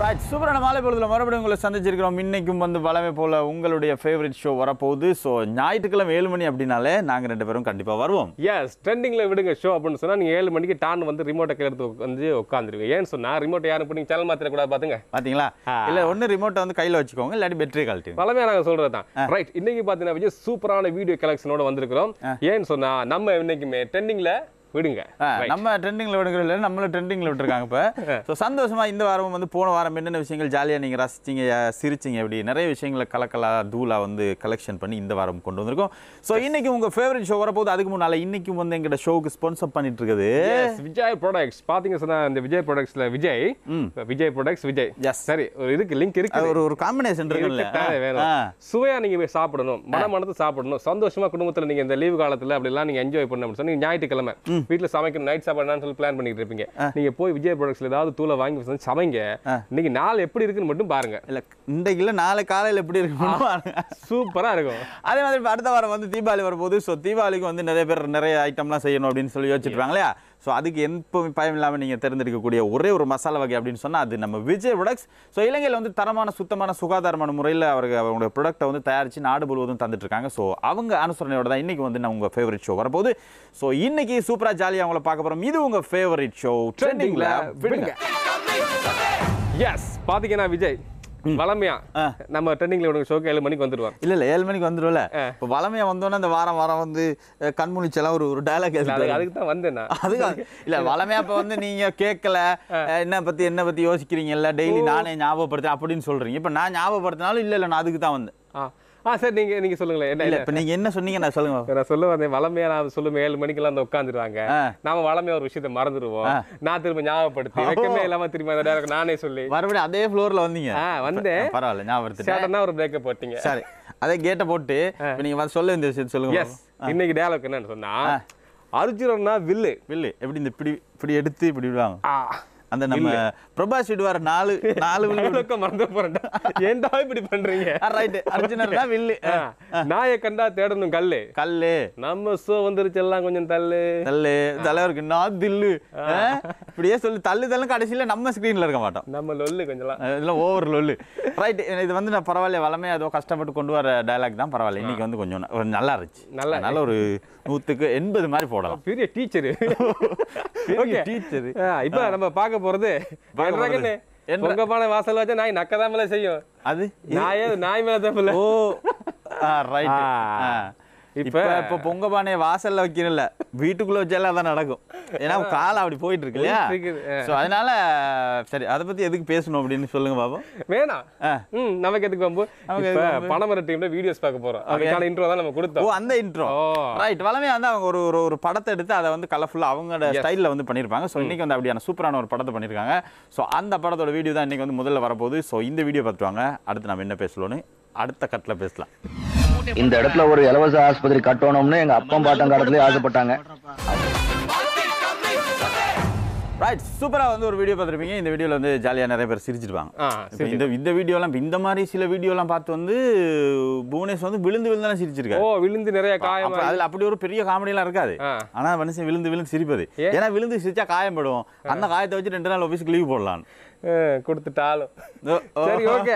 Right சூப்பரான மாலை பொழுதுல மறுபடியும் உங்களை சந்திச்சிருக்கிறோம். இன்னைக்கும் வந்து வளமை போல உங்களுடைய ஃபேவரட் ஷோ வரப்போகுது. ஸோ ஞாயிற்றுக்கிழமை 7 மணி அப்படின்னாலே நாங்கள் 2 பேரும் கண்டிப்பாக வருவோம். எஸ் ட்ரெண்டிங்கில் விடுங்க ஷோ அப்படின்னு சொன்னால் நீங்கள் 7 மணிக்கு டான் வந்து ரிமோட்டை எடுத்து வந்து உட்காந்துருவீங்க. ஏன்னு சொன்னால் ரிமோட்டை யாரும் இப்போ நீங்கள் சேனல் மாத்திரக்கூடாது பார்த்துங்க. பார்த்தீங்களா? இல்லை ஒன்று ரிமோட்டை வந்து கையில் வச்சுக்கோங்க, இல்லாட்டி பேட்டரி கழட்டி. பழமையாக நாங்கள் சொல்கிறது தான். ரைட் இன்னைக்கு பார்த்தீங்கன்னா விஜய் சூப்பரான வீடியோ கலெக்ஷனோட வந்திருக்கிறோம். ஏன்னு சொன்னால் நம்ம இன்னைக்குமே ட்ரெண்டிங்கில் விடுங்க, நம்ம ட்ரெண்டிங்ல விடுங்கிறதுல நம்மளும் ட்ரெண்டிங்ல விட்டுருக்காங்க. இப்போ ஸோ சந்தோஷமா இந்த வாரமும் வந்து போன வாரம் என்னென்ன விஷயங்கள் ஜாலியாக நீங்கள் ரசிச்சிங்க சிரிச்சிங்க அப்படி நிறைய விஷயங்களை கலக்கலா தூளா வந்து கலெக்ஷன் பண்ணி இந்த வாரம் கொண்டு வந்திருக்கோம். ஸோ இன்னைக்கு உங்கள் ஃபேவரட் ஷோ வரப்போகுது. அதுக்கு முன்னால் இன்னைக்கும் வந்து எங்களோட ஷோக்கு ஸ்பான்சர் பண்ணிட்டு இருக்குது விஜய் ப்ராடக்ட்ஸ். பார்த்தீங்க சொன்னா இந்த விஜய் ப்ராடக்ட்ஸ்ல விஜய் ப்ராடக்ட்ஸ் விஜய். எஸ் சரி ஒரு இதுக்கு லிங்க் இருக்கு, ஒரு காம்பினேஷன் இருக்குல்ல. சுவையா நீங்க போய் சாப்பிடணும், மனமானது சாப்பிடணும், சந்தோஷமா குடும்பத்தில் நீங்க இந்த லீவு காலத்தில் அப்படிலாம் நீங்க என்ஜாய் பண்ணணும் அப்படின்னு சொன்னா ஞாயிற்றுக்கிழமை வீட்டில் சமைக்கணும், நைட் சாப்பாடுன்னு சொல்லி பிளான் பண்ணிட்டு இருப்பீங்க. நீங்க போய் விஜய் ப்ராடக்ட்ஸ்ல ஏதாவது தூளை வாங்கி சமைங்க. இன்னைக்கு நாள் எப்படி இருக்குன்னு மட்டும் பாருங்க. இல்ல இன்றைக்கு நாளை காலையில் எப்படி இருக்கு சூப்பரா இருக்கும். அதே மாதிரி அடுத்த வாரம் வந்து தீபாவளி வரப்போகுது. ஸோ தீபாவளிக்கு வந்து நிறைய பேர் நிறைய ஐட்டம்லாம் செய்யணும் அப்படின்னு சொல்லி யோசிச்சுருவாங்க இல்லையா? ஸோ அதுக்கு எப்பவும் பயம் இல்லாமல் நீங்கள் தேர்ந்தெடுக்கக்கூடிய ஒரே ஒரு மசாலா வகை அப்படின்னு சொன்னால் அது நம்ம விஜய் ப்ராடக்ட்ஸ். ஸோ இலங்கையில் வந்து தரமான சுத்தமான சுகாதாரமான முறையில் அவங்களுடைய ப்ராடக்ட்டை வந்து தயாரித்து நாடு முழுவதும் தந்துட்டு இருக்காங்க. ஸோ அவங்க அனுசரணையோட தான் இன்றைக்கி வந்து நான் உங்கள் ஃபேவரட் ஷோ வரப்போகுது. ஸோ இன்னைக்கு சூப்பராக ஜாலியாக அவங்கள பார்க்க போகிறோம். இது உங்கள் ஃபேவரட் ஷோ ட்ரெண்டிங்கில் விடுங்க. எஸ் பார்த்தீங்கன்னா விஜய் வளமையா நம்ம ட்ரெண்டிங்ல விடுங்க ஷோக்கு 7 மணிக்கு வந்துடுவாங்க. இல்ல 7 மணிக்கு வந்துடும்ல. இப்போ வளமையா வந்தோன்னா இந்த வாரம் வந்து கண்முழிச்செல்லாம் ஒரு டயலாக் அதுக்கு தான் வந்தேன். அதுக்கு இல்ல வளமையா இப்போ வந்து நீங்க கேட்கல என்ன பத்தி யோசிக்கிறீங்கல்ல, டெய்லி நானே ஞாபகப்படுத்தேன் அப்படின்னு சொல்றீங்க. இப்போ நான் ஞாபகப்படுத்தினாலும் இல்ல நான் அதுக்கு தான் வந்தேன். சார் நீங்க சொல்லுங்களேன். என்ன இப்போ நீங்க என்ன சொன்னீங்க நான் சொல்லுங்க. நான் சொல்ல வந்தேன் வளமையா நான் சொல்லுவேன் 7 மணிக்கெல்லாம் வந்து உட்காந்துருவாங்க. நாம வளமையா ஒரு விஷயத்தை மறந்துடுவோம். நான் திரும்ப ஞாபகப்படுத்தி வைக்கமே இல்லாம திரும்ப நானே சொல்லி மறுபடியும் அதே ஃப்ளோர்ல வந்தீங்க. வந்தேன் பரவாயில்ல ஞாபகப்படுத்தி ஒரு பிரேக்கப் போட்டீங்க. சரி அதே கேட்ட போட்டு நீங்க சொல்ல வேண்டிய விஷயத்தை சொல்லுங்க. இன்னைக்கு டயலாக் என்னன்னு சொன்னா அர்ஜுனன்னா வில்லு எப்படி இந்த இப்படி எடுத்து இப்படி விடுவாங்க. அந்த நம்ம பிரபாஸ் விடுவார் 4 மறந்து போறேன்டா. ஏன்டா இப்படி பண்றீங்க? ரைட் அர்ஜுனர் தான் வில்லு. நாயை கண்டா தேடணும் கல்லு. நம்ம ஷோ வந்துருச்சு எல்லாம் கொஞ்சம் தள்ளு தலைவருக்கு நான் தில்லு இப்படியே சொல்லி தள்ளு கடைசியில நம்ம ஸ்கிரீன்ல இருக்க மாட்டோம். நம்ம லொல்லு கொஞ்சம் இதெல்லாம் ஓவர் லொல்லு. ரைட் இது வந்து நான் பரவாயில்ல வளமே ஏதோ கஷ்டப்பட்டு கொண்டு வர டயலாக் தான் பரவாயில்ல. இன்னைக்கு வந்து கொஞ்சம் நல்லா இருந்துச்சு. நல்ல ஒரு 100க்கு 80 மாதிரி போடலாம். பெரிய டீச்சர். இப்ப நம்ம பார்க்க போறது பொங்கப்பான வாசல் வச்சா நாய் நக்கதாமல செய்யும். அது நாய் மேல தப்பு. ஓ ரைட். இப்ப பொங்கப்பானைய வாசல்ல வைக்கிறல வீட்டுக்குள்ள வச்சாலும் அதான் நடக்கும். ஏன்னா காலம் அப்படி போயிட்டு இருக்கு இல்லையா? அதனால சரி அதை பத்தி எதுக்கு பேசணும் அப்படின்னு சொல்லுங்க பாப்போம். வேணாம் நமக்கு எதுக்கு பம்பு. பணமர டீம்ல வீடியோஸ் பார்க்க போறோம். அதுக்கான இன்ட்ரோ தான் நம்ம கொடுத்தோம். ஓ அந்த இன்ட்ரோ ரைட். வளமே வந்து அவங்க ஒரு படத்தை எடுத்து அதை வந்து கலர்ஃபுல்லா அவங்களோட ஸ்டைல்ல வந்து பண்ணிருப்பாங்க. ஸோ இன்னைக்கு வந்து அப்படியான சூப்பரான ஒரு படத்தை பண்ணிருக்காங்க. ஸோ அந்த படத்தோட வீடியோ தான் இன்னைக்கு வந்து முதல்ல வரப்போகுது. ஸோ இந்த வீடியோ பார்த்துட்டு வாங்க. அடுத்து நம்ம என்ன பேசலாம்னு அடுத்த கட்ல பேசலாம். இந்த இடத்துல ஒரு இலவச ஆஸ்பத்திரி கட்டணும்னு எங்க அப்பா பாட்டம் காலத்திலே ஆசைப்பட்டாங்க. ரைட் சூப்பரா வந்து ஒரு வீடியோ பார்த்துருப்பீங்க. இந்த வீடியோல வந்து ஜாலியா நிறைய பேர் சிரிச்சிருப்பாங்க. இந்த வீடியோலாம் இந்த மாதிரி சில வீடியோலாம் பார்த்து வந்து புவனேஷ் வந்து விழுந்து சிரிச்சிருக்காரு. விழுந்து நிறைய காயம். அதுல அப்படி ஒரு பெரிய காமெடியெல்லாம் இருக்காது. ஆனா மனுஷன் விழுந்து சிரிப்பது. ஏன்னா விழுந்து சிரிச்சா காயப்படும். அந்த காயத்தை வச்சு 2 நாள் ஆபீஸ்க்கு லீவ் போடலாம் கொடுத்துட்டாலும். சரி ஓகே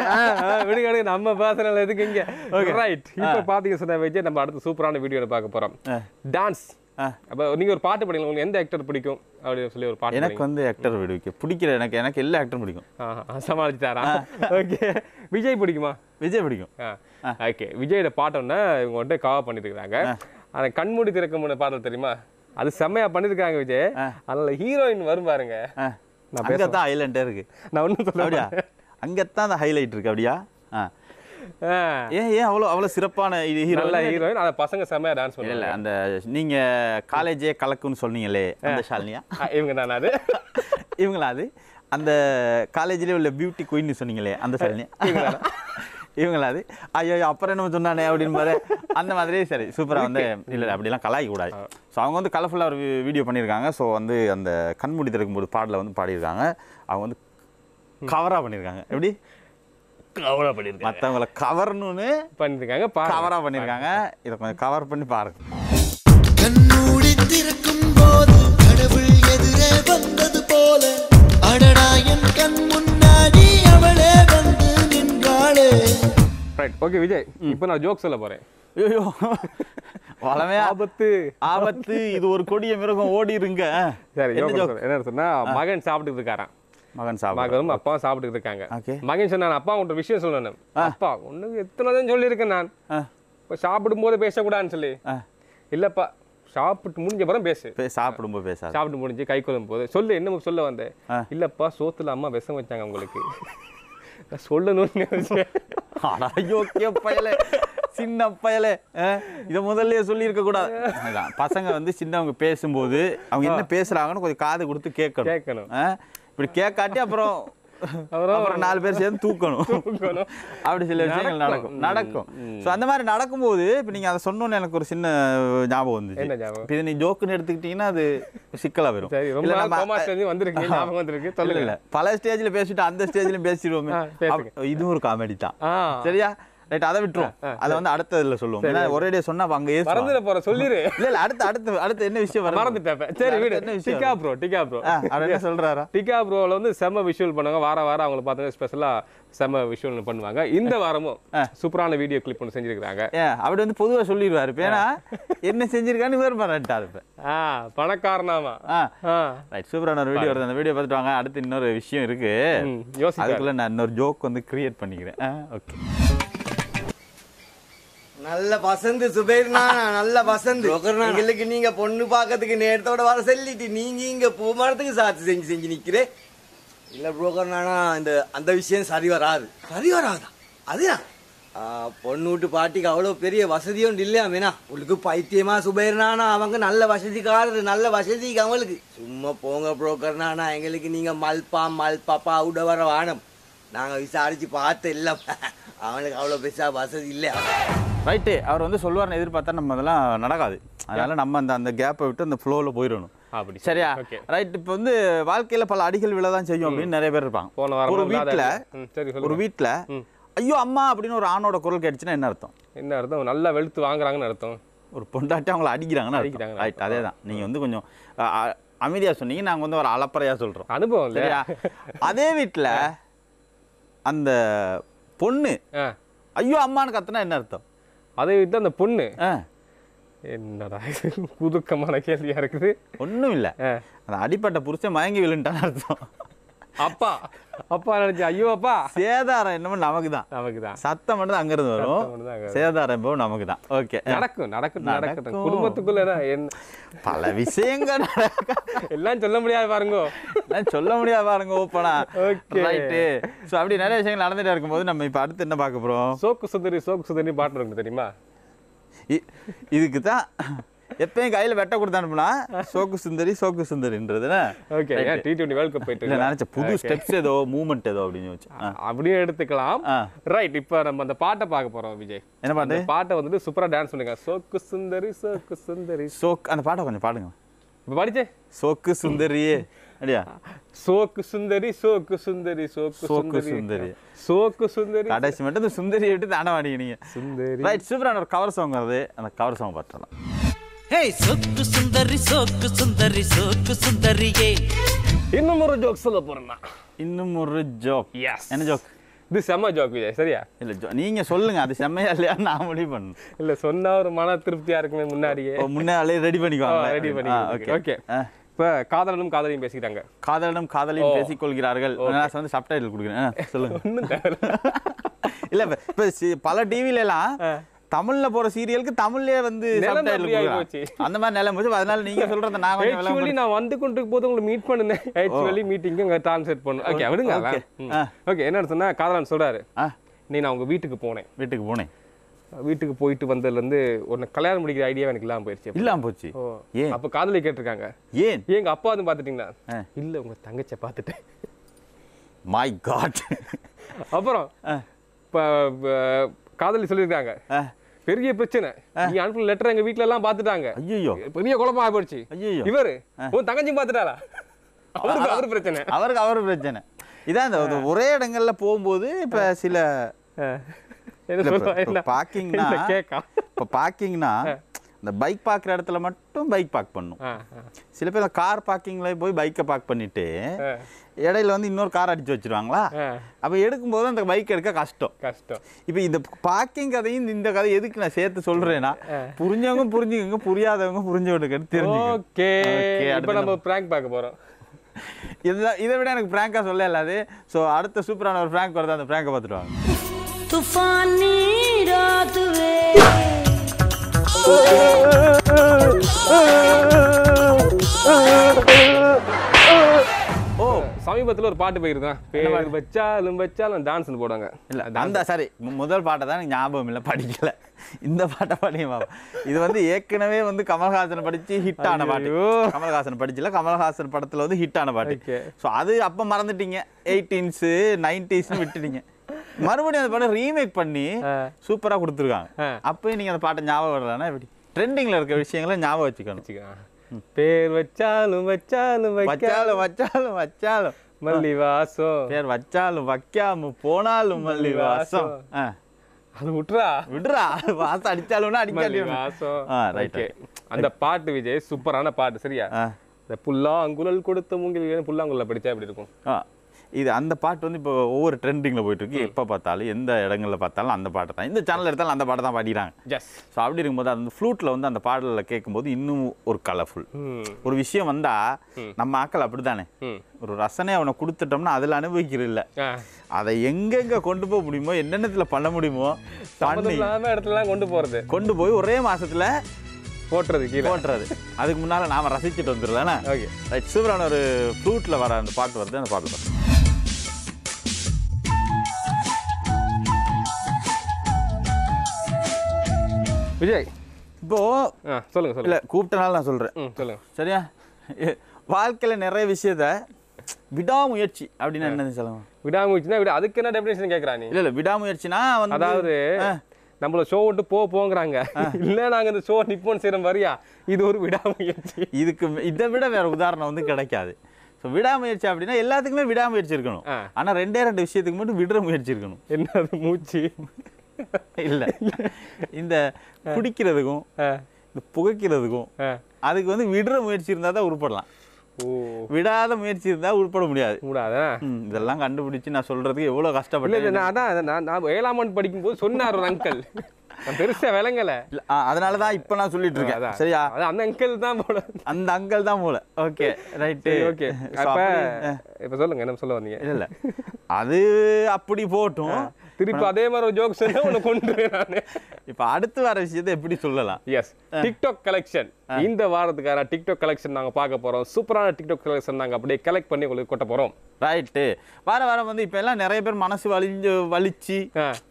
விடுங்க நம்ம பர்சனல் எதுக்கு இங்க. ரைட் இப்போ பாத்தீங்க சொன்ன வச்சு நம்ம அடுத்த சூப்பரான வீடியோல பார்க்க போறோம். டான்ஸ். அப்ப நீங்க ஒரு பாட்டு படிக்கலாம். உங்களுக்கு எந்த ஆக்டர் பிடிக்கும் அப்படின்னு சொல்லி ஒரு பாட்டு. எனக்கு வந்து ஆக்டர் பிடிக்கிற எனக்கு எல்லா ஆக்டரும் பிடிக்கும். சமாளிச்சுட்டாரா? ஓகே விஜய் பிடிக்குமா? விஜய் பிடிக்கும். ஓகே விஜயோட பாட்டோன்னா இவங்க வந்து கவர் பண்ணிட்டு இருக்காங்க. அந்த கண்மூடி திறக்கும் பாடல் தெரியுமா? அது செம்மையா பண்ணிருக்காங்க விஜய். அதனால ஹீரோயின் வரும் பாருங்க. அங்கதான் ஹைலைட் இருக்கு. நான் ஒன்னும் சொல்ல அப்படியா? அங்கதான் அந்த ஹைலைட் இருக்கு அப்படியா? ஏன் அவ்வளவு சிறப்பான ஹீரோயின். அந்த பசங்க செம்மையா டான்ஸ் பண்ணல. இல்ல அந்த நீங்க காலேஜே கலக்குன்னு சொன்னீங்களே அந்த ஷாலினியா? இவங்க தானே அது? இவங்களா அது? அந்த காலேஜ்லேயே உள்ள பியூட்டி குயின்னு சொன்னீங்களே அந்த ஷாலினியா? இவங்களா அது? ஐயோ அப்புறம் என்ன சொன்னானே அப்படின்னு பாரு. அந்த மாதிரி சரி சூப்பராக வந்து இல்லை அப்படிலாம் கலாய்க்க கூடாது. ஸோ அவங்க வந்து கலர்ஃபுல்லாக ஒரு வீடியோ பண்ணியிருக்காங்க. ஸோ வந்து அந்த கண்மூடி திறக்கும்போது பாடலை வந்து பாடியிருக்காங்க. அவங்க வந்து கவராக பண்ணியிருக்காங்க. எப்படி கவராக பண்ணியிருக்காங்க? மற்றவங்களை கவர்னு பண்ணியிருக்காங்க. கவராக பண்ணியிருக்காங்க. இதை கொஞ்சம் கவர் பண்ணி பாருங்க. கண்மூடி திறக்கும் போது கடவுள் எதிரே வந்தது போல அடடா என் கண் முன்னாடி ரைட் ஓகே விஜய் இப்போ நான் ஜோக் சொல்ல போறேன். ஐயோ வளமே ஆபத்து ஆபத்து இது ஒரு கொடிய மிருகம் ஓடிருங்க. சரி என்ன சொன்னா மகன் சாப்பிட்டு இருக்காராம். மகனும் அப்பாவும் சாப்பிட்டு இருக்காங்க. மகன் சொன்னான் அப்பா உன்கிட்ட விஷயம் சொல்லணும். அப்பா ஒண்ணு எத்தனை தான் சொல்லியிருக்கேன் நான் இப்போ சாப்பிடும் போது பேசக்கூடாதுன்னு சொல்லி. இல்லப்பா சாப்பிட்டு முடிஞ்ச பிறகு பேசு. சாப்பிடும்போது பேச சாப்பிட்டு முடிஞ்சு கை கொள்ளும் போது சொல்லு என்ன சொல்ல வந்தேன். இல்லப்பா சோத்துல அம்மா விஷம் வச்சாங்க உங்களுக்கு சொல்லணும்னு சின்ன பயலே இதை முதல்ல சொல்லி இருக்க கூடாது. பசங்க வந்து சின்னவங்க பேசும்போது அவங்க என்ன பேசுறாங்கன்னு கொஞ்சம் காது கொடுத்து கேட்கணும். இப்படி கேட்காட்டி அப்புறம் 4 பேர் சேர்ந்து தூக்கணும். அப்படி சில விஷயங்கள் நடக்கும். ஸோ அந்த மாதிரி நடக்கும்போது இப்போ நீங்க அதை சொன்னோன்னு எனக்கு ஒரு சின்ன ஞாபகம் வந்துச்சு. இப்போ இதை நீ ஜோக்குன்னு எடுத்துக்கிட்டீங்கன்னா அது சிக்கலா வரும். இல்ல பல ஸ்டேஜ்ல பேசிட்டு அந்த ஸ்டேஜ்லயும் பேசிடுவோமே, இது ஒரு காமெடி தான். சரியா ரைட், அதை விட்டுரும். அதை வந்து அடுத்ததுல சொல்லுவோம். ஏன்னா ஒரே சொன்னா அங்க மறந்துட போற சொல்லிரு. இல்ல அடுத்து என்ன விஷயம் மறந்துட்டேன். சரி விடு. டிகா ப்ரோ அவர் என்ன சொல்றாரா? டிகா ப்ரோல வந்து செம்ம விஷுவல் பண்ணுவாங்க. வாரம் அவங்களை பார்த்து ஸ்பெஷலா செம்ம விஷுவல் பண்ணுவாங்க. இந்த வாரமும் சூப்பரான வீடியோ கிளிப் ஒன்று செஞ்சிருக்காங்க. அப்படி வந்து பொதுவா சொல்லிடுவாரு. ஏன்னா என்ன செஞ்சிருக்கான்னு வேறு மாட்டாரு. பணக்காரனாமா. ரைட், சூப்பரான ஒரு வீடியோ வருது. அந்த வீடியோ பார்த்துட்டு வாங்க. அடுத்து இன்னொரு விஷயம் இருக்கு, அதுக்குள்ள நான் இன்னொரு ஜோக் வந்து கிரியேட் பண்ணிக்கிறேன். ஓகே, நல்ல வசந்து சுபேர்னா, நல்ல வசந்து எங்களுக்கு நீங்க பொண்ணு பாக்கிறதுக்கு நேரத்தோட வர சொல்லிட்டு நீங்க இங்க பூமரத்துக்கு சாட்சி செஞ்சு நிக்கிறேன். இல்ல புரோக்கர் நானா அந்த விஷயம் சரி வராதா? அதுதான் பொண்ணு வீட்டு பாட்டிக்கு அவ்வளவு பெரிய வசதியும் இல்லையாமேனா உங்களுக்கு பைத்தியமா சுபேர்னானா? அவங்க நல்ல வசதிக்காரரு, நல்ல வசதிக்கு அவங்களுக்கு. சும்மா போங்க புரோக்கர் நானா, எங்களுக்கு நீங்க மல்பா விட வர வானம். நாங்க விசாரிச்சு பார்த்து இல்ல அவனுக்கு அவ்வளவு பெருசா வசதி இல்லையா. ரைட்டு, அவர் வந்து சொல்லுவார்னு எதிர்பார்த்தா நம்ம அதெல்லாம் நடக்காது. அதனால நம்ம அந்த கேப்பை விட்டு அந்த ஃப்ளோவில் போயிடணும். அப்படி சரியா? ரைட், இப்போ வந்து வாழ்க்கையில் பல அடிகள் விழதான் செய்யும் அப்படின்னு நிறைய பேர் இருப்பாங்க. ஒரு வீட்டில் ஐயோ அம்மா அப்படின்னு ஒரு ஆணோட குரல் கேட்டுச்சுன்னா என்ன அர்த்தம்? என்ன அர்த்தம்? நல்லா வெளுத்து வாங்குறாங்கன்னு அர்த்தம். ஒரு பொண்டாட்டி அவங்களை அடிக்கிறாங்கன்னு. ரைட், அதே தான். நீங்கள் வந்து கொஞ்சம் அமைதியாக சொன்னீங்க, நாங்கள் வந்து ஒரு அலப்பறையாக சொல்கிறோம். அனுபவம் இல்லையா? அதே வீட்டில் அந்த பொண்ணு ஐயோ அம்மான்னு கத்துனா என்ன அர்த்தம்? அதை விட்டு அந்த பொண்ணு என்னடா புதுக்கமான கேள்வியா இருக்குது. ஒன்றும் இல்லை, அந்த அடிப்பட்ட புருஷன் மயங்கி விழுந்துட்டான்னு அர்த்தம். அப்பா நினைச்சு ஐயோ அப்பா. சேதாரம் என்னமோ நமக்கு தான், சத்தம் மட்டும் அங்க இருந்து வரும். சேதாரம் எப்போ நமக்கு தான். ஓகே, நடக்கும் குடும்பத்துக்குள்ள பல விஷயங்கள் எல்லாம் சொல்ல முடியாது பாருங்க ஓப்பனா. ரைட்டு, ஸோ அப்படி நிறைய விஷயங்கள் நடந்துட்டே இருக்கும்போது நம்ம இப்போ அடுத்து என்ன பார்க்க போறோம்? சோக்கு சுந்தரி பாட்டு இருக்கு தெரியுமா? இதுக்கு தான் எப்பயும் கையில வெட்ட கொடுத்தானுனா சோக்கு சுந்தரின்றது. ஓகே, T20 வேர்ல்ட் கப் போயிட்டு நினைச்ச புது ஸ்டெப்ஸ் ஏதோ மூவ்மெண்ட் ஏதோ அப்படின்னு வச்சு அப்படியே எடுத்துக்கலாம். ரைட், இப்போ நம்ம அந்த பாட்டை பார்க்க போறோம். விஜய் என்ன பாட்டு? பாட்டை வந்துட்டு சூப்பரா டான்ஸ் பண்ணுங்க. சோக்கு சுந்தரி அந்த பாட்டை கொஞ்சம் பாடுங்க. இப்போ படிச்சே சோக்கு சுந்தரியே அப்படியா? சோக்கு சுந்தரி கடைசி மட்டும் இந்த சுந்தரியை விட்டு தாண்ட மாட்டீங்க சுந்தரி. ரைட், சூப்பரான ஒரு கவர் சாங் வருது, அந்த கவர் சாங் பார்த்தலாம். சோக்கு சுந்தரியே. இன்னும் ஒரு ஜோக் சொல்ல போறேன்னா. இன்னும் ஒரு ஜோக்? என்ன ஜோக்? இது செம்ம ஜோக் விஜய். சரியா? இல்ல நீங்க சொல்லுங்க, அது செம்மையா இல்லையா நான் முடிவு பண்ணணும். இல்ல சொன்னா ஒரு மன திருப்தியா இருக்குமே. முன்னாடியே ரெடி பண்ணிக்குவாங்க. ஓகே, இப்ப காதலனும் காதலியும் பேசிக்கிறாங்க. காதலியும் பேசிக்கொள்கிறார்கள். நான் வந்து சப்டைட்டில் கொடுக்குறேன், சொல்லுங்க. ஒன்றும் தேவை இல்ல. இப்ப பல டிவில எல்லாம் தமிழ்ல போற சீரியலுக்கு தமிழ்லயே வந்து அந்த மாதிரி நிலைமை போச்சு. அதனால நீங்க சொல்றத நான் வந்து கொண்டு போது உங்களை மீட் பண்ணுனேன். ஆக்சுவலி மீட்டிங் ட்ரான்ஸ்லேட் பண்ணு. ஓகே, விடுங்க. ஓகே, என்ன சொன்னா காதலன் சொல்றாரு, நீ நான் உங்க வீட்டுக்கு போனேன். வீட்டுக்கு போயிட்டு வந்ததுல இருந்து உன்னை கல்யாணம் முடிக்கிற ஐடியா எனக்கு இல்லாம போச்சு. அப்ப காதலி கேட்டிருக்காங்க, ஏன் எங்க அப்பா வந்து பாத்துட்டீங்களா? இல்ல உங்க தங்கச்சியை பாத்துட்டேன். My God. அப்புறம் காதலி சொல்லியிருக்காங்க, பெரிய பிரச்சனை, நீ அனுப்புன லெட்டர் எங்க வீட்ல எல்லாம் பாத்துட்டாங்க. ஐயோ, பெரிய குழப்பம் ஆயிடுச்சு. இவரு உன் தங்கச்சி பாத்துட்டாரா? அவருக்கு பிரச்சனை. இதான் ஒரே இடங்கள்ல போகும்போது இப்ப சில பார்க்கிங்னா இந்த பைக் பார்க்குற இடத்துல மட்டும் பைக் பார்க் பண்ணும். சில பேர் கார் பார்க்கிங்ல போய் பைக்கை பார்க் பண்ணிட்டு இடையில வந்து இன்னொரு கார் அடிச்சு வச்சிருவாங்களா அப்போ எடுக்கும்போது அந்த பைக் எடுக்க கஷ்டம். இப்போ இந்த பார்க்கிங் கதையும் இந்த கதை எதுக்கு நான் சேர்த்து சொல்றேன்னா புரிஞ்சவங்க புரிஞ்சுக்கோங்க, புரியாதவங்க புரிஞ்சவங்களுக்கு தெரிஞ்சுக்கோங்க. ஓகே, இப்போ நம்ம பிராங்க் பார்க்க போறோம். இதை விட எனக்கு பிராங்கா சொல்ல இல்லாது. ஸோ அடுத்த சூப்பரான ஒரு பிராங்க் வருது, அந்த பிராங்கை பார்த்துட்டு வாங்க. तूफानी रात वे சமீபத்தில் ஒரு பாட்டு போயிருந்தேன், பேர் வச்சாலும் வச்சாலும் டான்ஸ்னு போடுவாங்க. இல்லை அந்த சாரி முதல் பாட்டை தான் எனக்கு ஞாபகம் இல்லை, படிக்கல. இந்த பாட்டை படியுமா? இது வந்து ஏற்கனவே வந்து கமல்ஹாசன் படிச்சு ஹிட் ஆன பாட்டு. கமல்ஹாசன் படிச்சல, கமல்ஹாசன் படத்துல வந்து ஹிட் ஆன பாட்டு. ஸோ அது அப்போ மறந்துட்டீங்க, 80s 90s விட்டுட்டீங்க. மறுபடியும் அந்த பாட்டை ரீமேக் பண்ணி சூப்பரா கொடுத்துருக்காங்க. அப்பயும் நீங்க அந்த பாட்டை ஞாபகம் வரலன்னா எப்படி? ட்ரெண்டிங்ல இருக்க விஷயங்களை ஞாபகம் வச்சுக்கணும். பேர் வச்சாலும் வச்சாலும் வச்சாலும் வச்சாலும் வச்சாலும் மல்லிவாசம், பேர் வச்சாலும் வைக்காம போனாலும் மல்லிவாசம். அது விட்டுறா விடுறா, வாசம் அடிச்சாலும்னா அடிக்காலும். அந்த பாட்டு விஜய் சூப்பரான பாட்டு. சரியா? இந்த புல்லாங்குழல் கொடுத்த மூங்கில் புல்லாங்குழல் படிச்சா எப்படி இருக்கும்? இது அந்த பாட்டு வந்து இப்போ ஒவ்வொரு ட்ரெண்டிங்கில் போயிட்டு இருக்கு. எப்போ பார்த்தாலும் எந்த இடங்களில் பார்த்தாலும் அந்த பாட்டை தான், இந்த சேனல் எடுத்தாலும் அந்த பாட்டை தான் பாடிக்கிறாங்க. ஸோ அப்படி இருக்கும்போது அந்த ஃப்ளூட்டில் வந்து அந்த பாடலில் கேட்கும்போது இன்னும் ஒரு கலர்ஃபுல் ஒரு விஷயம் வந்தால் நம்ம ஆக்கள் அப்படி தானே, ஒரு ரசனை அவனை கொடுத்துட்டோம்னா அதில் அனுபவிக்கிறது இல்லை. அதை எங்கெங்கே கொண்டு போக முடியுமோ, என்னென்னத்தில் பண்ண முடியுமோ பண்ணி இடத்துலலாம் கொண்டு போய் ஒரே மாதத்தில் போட்டுறது. அதுக்கு முன்னால் நாம் ரசிச்சுட்டு வந்துடலாம்னா. Okay right. சூப்பரான ஒரு ஃப்ளூட்டில் வர அந்த பாட்டு வருது, அந்த பாட்டு வருது. விஜய் இப்போ சொல்லுங்க. இல்லை கூப்பிட்டனால நான் சொல்கிறேன், சொல்லுங்க. சரியா? வாழ்க்கையில் நிறைய விஷயத்த விடாமுயற்சி அப்படின்னு என்னது சொல்லுங்க. விடாமுயற்சினா அதுக்கு என்ன டெஃபினேஷன் கேட்குறா நீ? இல்லை விடாமுயற்சினா வந்து அதாவது நம்மள ஷோ விட்டு போங்கிறாங்க, இல்லை நாங்கள் இந்த ஷோ நிப்போன்னு செய்கிறோம் வரியா, இது ஒரு விடாமுயற்சி. இதுக்கு இதை விட வேற உதாரணம் வந்து கிடைக்காது. ஸோ விடாமுயற்சி அப்படின்னா எல்லாத்துக்குமே விடாமுயற்சி இருக்கணும். ஆனால் 2 விஷயத்துக்கு மட்டும் விடுற முயற்சி இருக்கணும். என்னது? மூச்சு இல்லை, இந்த குடிக்கிறதுக்கும் இந்த புகைக்கிறதுக்கும் அதுக்கு வந்து விடுற முயற்சி இருந்தால் தான் உருப்படலாம். விடாத முயற்சி இருந்தால் உருப்பட முடியாது. இதெல்லாம் கண்டுபிடிச்சு நான் சொல்றதுக்கு எவ்வளவு கஷ்டப்பட்டேன். நான் 7ஆம் ஆண்டு படிக்கும்போது சொன்னார் ஒரு அங்கிள், பெருசா விளங்கல, அதனாலதான் இப்ப நான் சொல்லிட்டு இருக்கேன். சரியா? அந்த அங்கிள் தான் போல, அந்த அங்கிள் தான் போல. Okay right. ஓகே இப்ப சொல்லுங்க, என்ன சொல்ல வந்தீங்க? இல்ல அது அப்படி போட்டும், திருப்பி அதே மாதிரி ஒரு ஜோக் சொன்னா உன்னை கொண்டு நான் இப்ப அடுத்து வர விஷயத்தை எப்படி சொல்லலாம்? Yes, TikTok collection. இந்த வாரத்துக்கான டிக்டாக் கலெக்ஷன் நாங்க பார்க்க போறோம். சூப்பரான டிக்டாக் கலெக்ஷன் நாங்க அப்படியே கலெக்ட் பண்ணி உங்களுக்கு கொட்ட போறோம். ரைட்டு. வாரம் வந்து இப்ப எல்லாம் நிறைய பேர் மனசு வலிச்சு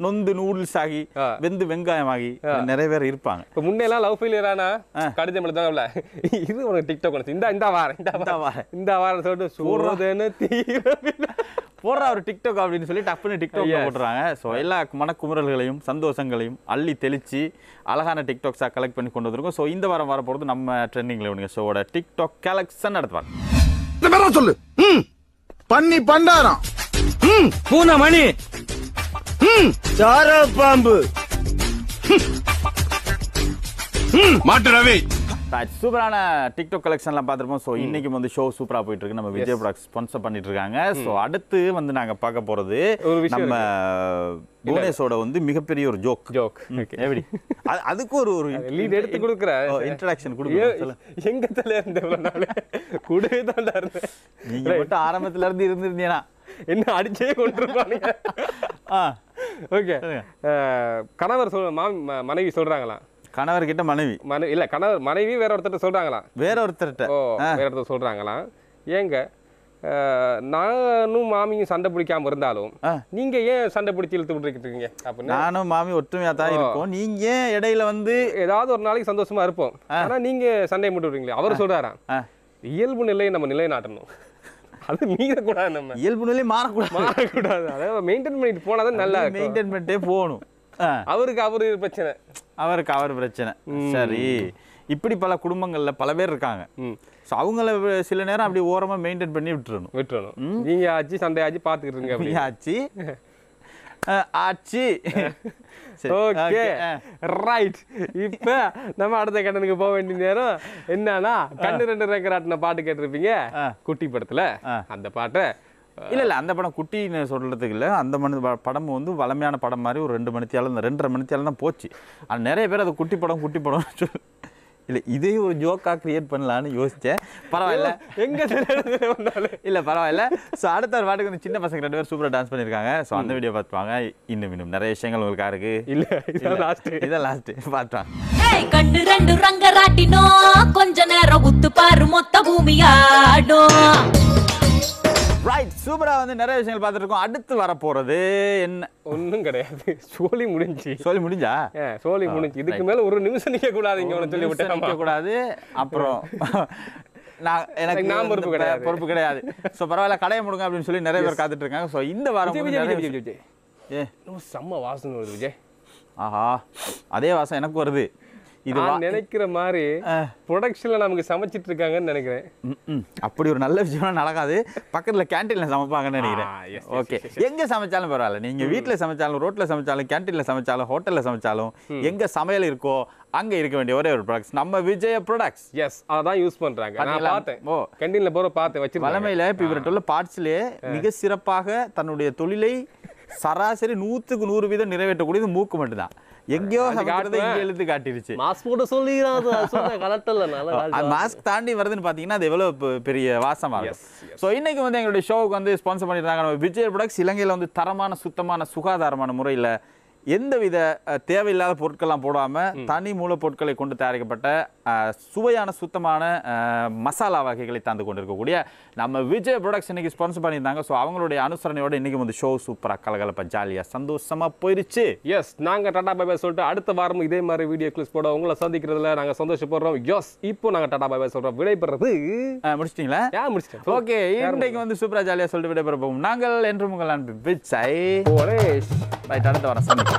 நொந்து நூடுல்ஸ் ஆகி வெந்து வெங்காயம் ஆகி நிறைய பேர் இருப்பாங்க. இப்ப முன்னெல்லாம் லவ் ஃபெயிலியர் ஆனா கடிதம் எழுதாங்கல்ல, இது உனக்கு டிக்டாக் வந்து இந்த வாரம் சொல்லிட்டு சூரதன தீரவில்லை போடுற ஒரு டிக்டாக் அப்படின்னு சொல்லி டப்புன்னு டிக்டாக் போடுறாங்க. ஸோ எல்லா மனக்குமுறல்களையும் சந்தோஷங்களையும் அள்ளி தெளிச்சு அழகான டிக்டாக்ஸாக கலெக்ட் பண்ணி கொண்டு வந்திருக்கோம். ஸோ இந்த வாரம் வரப்போகிறது நம்ம ட்ரெண்டிங்ல இவனுங்க ஷோவோட டிக்டாக் கலெக்ஷன் நடத்துவாங்க. சொல்லு பண்ணி பண்டாரம் பூனை மணி சார பாம்பு மாட்டு ரவி. சூப்பரான டிக்டாக் கலெக்ஷன்லாம் பார்த்துருப்போம். ஸோ இன்னைக்கு வந்து ஷோ சூப்பராக போயிட்டு இருக்கு. நம்ம விஜய் ப்ராடக்ட்ஸ் ஸ்பான்சர் பண்ணிட்டு இருக்காங்க. ஸோ அடுத்து வந்து நாங்கள் பார்க்க போறது நம்ம புவனேஷோட வந்து மிகப்பெரிய ஒரு ஜோக். எப்படி அதுக்கு ஒரு லீட் எடுத்து கொடுக்குற இன்ட்ரடக்ஷன் கொடுக்குறேன். எங்க தலை இருந்தேன் கூடவே தான் இருந்தேன். நீங்க மட்டும் ஆரம்பத்துல இருந்து இருந்திருந்தீங்கன்னா என்ன அடிச்சே கொண்டிருப்பானுங்க. ஓகே, கணவர் மனைவி சொல்றாங்களாம், கணவர்கிட்ட மனைவி இல்ல மனைவி வேற ஒருத்தர் சொல்றாங்களாம், வேற ஒருத்தர் சொல்றாங்களாம், ஏங்க நானும் மாமியும் சண்டை பிடிக்காம இருந்தாலும் நீங்க ஏன் சண்டை பிடிச்சி இழுத்து விட்டுருக்கீங்க? அப்படின்னு நானும் மாமி ஒற்றுமையா தான் இருக்கும், நீங்க இடையில வந்து ஏதாவது ஒரு நாளைக்கு சந்தோஷமா இருப்போம், ஆனா நீங்க சண்டையை மட்டும் விடுறீங்களே. அவர் சொல்றாராம், இயல்பு நிலையை நம்ம நிலைநாட்டணும், அது மீறக்கூடாது, நம்ம இயல்பு நிலை மாறக்கூடாது, அதாவது மெயின்டைன் பண்ணிட்டு போனாதான் நல்லா மெயின்டைன் பண்ணிட்டே போகணும். அவருக்கு அவர் பிரச்சனை. சரி, இப்படி பல குடும்பங்கள்ல பல பேர் இருக்காங்க. ஸோ அவங்கள சில நேரம் அப்படி ஓரமா மெயின்டைன் பண்ணி விட்டுறணும். நீங்க ஆச்சு சண்டை ஆச்சு பாத்துக்கிட்டு இருங்க, ஆச்சு ஆச்சு. Okay right. இப்ப நம்ம அடுத்த கட்டனுக்கு போக வேண்டிய நேரம் என்னன்னா, கண்ணு ரெண்டு ரேக்கராட்டின பாட்டு கேட்டிருப்பீங்க குட்டி படத்துல, அந்த பாட்டை இல்ல அந்த படம் குட்டின்னு சொல்றதுக்கு இல்ல, அந்த படம் வந்து வளமையான படம் மாதிரி ஒரு 2 மணித்தியாலம் 2.5 மணித்தியாலம் தான் போச்சு. ஆனால் நிறைய பேர் அது குட்டி படம் இல்லை இதே ஒரு ஜோக்காக கிரியேட் பண்ணலான்னு யோசித்தேன். பரவாயில்ல, எங்கே இல்லை பரவாயில்ல. ஸோ அடுத்த ஒரு பாட்டுக்கு வந்து சின்ன பசங்க 2 பேர் சூப்பராக டான்ஸ் பண்ணியிருக்காங்க. ஸோ அந்த வீடியோ பார்த்துவாங்க. இன்னும் நிறைய விஷயங்கள் உங்களுக்கு இருக்கு. இல்லை இதான் லாஸ்ட்டு பார்த்துவாங்க. கண்டு 2 ரங்கராட்டினோ கொஞ்ச நேரம் உத்து பாரு மொத்த பூமியாடும். ரைட், சூப்பராக வந்து நிறைய விஷயங்கள் பார்த்துட்டு இருக்கோம். அடுத்து வரப்போறது என்ன? ஒன்றும் கிடையாது, சோலி முடிஞ்சு. சொல்லி முடிஞ்சா? சோலி முடிஞ்சு. இதுக்கு மேல ஒரு நிமிஷம் நிற்க கூடாது, இங்க சொல்லி விட்டு கூடாது. அப்புறம் எனக்கு பொறுப்பு கிடையாது. ஸோ பரவாயில்ல, கடையை முடுங்க அப்படின்னு சொல்லி நிறைய பேர் காத்துட்டு இருக்காங்க. ஸோ இந்த வாரம் செம்ம வாசனை வருது விஜய். ஆஹா, அதே வாசம் எனக்கு வருது. இது நினைக்கிற மாதிரி ப்ரொடக்ஷன்ல நமக்கு சமைச்சிட்டு இருக்காங்கன்னு நினைக்கிறேன். அப்படி ஒரு நல்ல விஷயம் நடக்காது. பக்கத்துல கேன்டீன்ல சமைப்பாங்கன்னு நினைக்கிறேன். ஓகே, எங்க சமைச்சாலும் பரவாயில்ல. நீங்க வீட்டுல சமைச்சாலும், ரோட்ல சமைச்சாலும், கேன்டீன்ல சமைச்சாலும், ஹோட்டல்ல சமைச்சாலும், எங்க சமையல் இருக்கோ அங்க இருக்க வேண்டிய ஒரே ஒரு ப்ராடக்ட்ஸ் நம்ம விஜய ப்ராடக்ட்ஸ். எஸ், அதான் யூஸ் பண்றாங்க. நான் பார்த்தேன், கேன்டீன்ல போற பார்த்தேன் வச்சிருக்காங்க. வளமையில இப்ப இவர்கிட்ட பார்ட்ஸ்லயே மிக சிறப்பாக தன்னுடைய தொழிலை சராசரி 100க்கு 100% நிறைவேற்றக்கூடியது மூக்கு மட்டும்தான். எங்கேயோ எழுத்து காட்டிருச்சு. மாஸ்க் தாண்டி வருதுன்னு பாத்தீங்கன்னா அது எவ்வளவு பெரிய வாசமா இருக்கும். சோ இன்னைக்கு வந்து எங்களுடைய ஷோவுக்கு வந்து ஸ்பான்சர் பண்ணிருக்காங்க விஜய் ப்ராடக்ட்ஸ். இலங்கையில வந்து தரமான, சுத்தமான, சுகாதாரமான முறையில எந்தவித தேவையில்லாத பொருட்கள்லாம் போடாம தனி மூலப்பொருட்களை கொண்டு தயாரிக்கப்பட்ட சுவையான, சுத்தமான மசாலா வகைகளை தந்து கொண்டிருக்கக்கூடிய நம்ம விஜய் ப்ராடக்ட்ஸ் இன்னைக்கு ஸ்பான்சர் பண்ணியிருந்தாங்க. ஸோ அவங்களுடைய அனுசரணையோட இன்னைக்கு வந்து ஷோ சூப்பராக கலகலப்பா ஜாலியாக சந்தோஷமா போயிருச்சு. எஸ், நாங்கள் டாடா பை பை சொல்லிட்டு அடுத்த வாரம் இதே மாதிரி வீடியோ கிளிப்ஸ் போட உங்களை சந்திக்கிறதுல நாங்கள் சந்தோஷப்படுறோம். எஸ், இப்போ நாங்கள் டாடா பை பை சொல்கிறோம். விடைபெறது முடிச்சிட்டீங்களா? முடிச்சிட்டேன். ஓகே, இன்றைக்கு வந்து சூப்பராக ஜாலியாக சொல்லிட்டு விடைபெற போகும். நாங்கள் என்று உங்கள் அன்பு விஜய். அடுத்த வாரம் சந்திப்போம்.